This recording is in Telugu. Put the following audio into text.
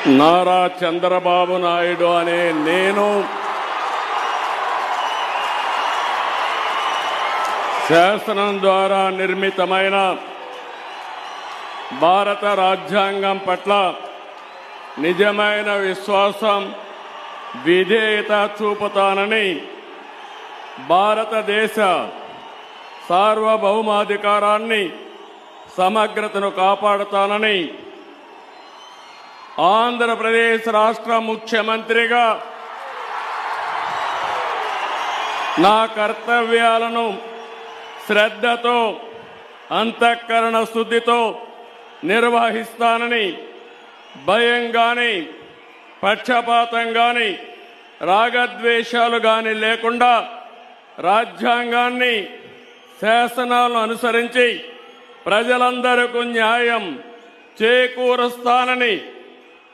నారా చంద్రబాబు నాయుడు అనే నేను శాసనం ద్వారా నిర్మితమైన భారత రాజ్యాంగం పట్ల నిజమైన విశ్వాసం, విధేయత చూపుతానని, భారతదేశ సార్వభౌమాధికారాన్ని, సమగ్రతను కాపాడుతానని ఆంధ్రప్రదేశ్ రాష్ట్ర ముఖ్యమంత్రిగా నా కర్తవ్యాలను శ్రద్ధతో, అంతఃకరణ శుద్ధితో నిర్వహిస్తానని, భయం గాని, పక్షపాతం గాని, రాగద్వేషాలు గాని లేకుండా రాజ్యాంగాన్ని, శాసనాలను అనుసరించి ప్రజలందరికీ న్యాయం చేకూరుస్తానని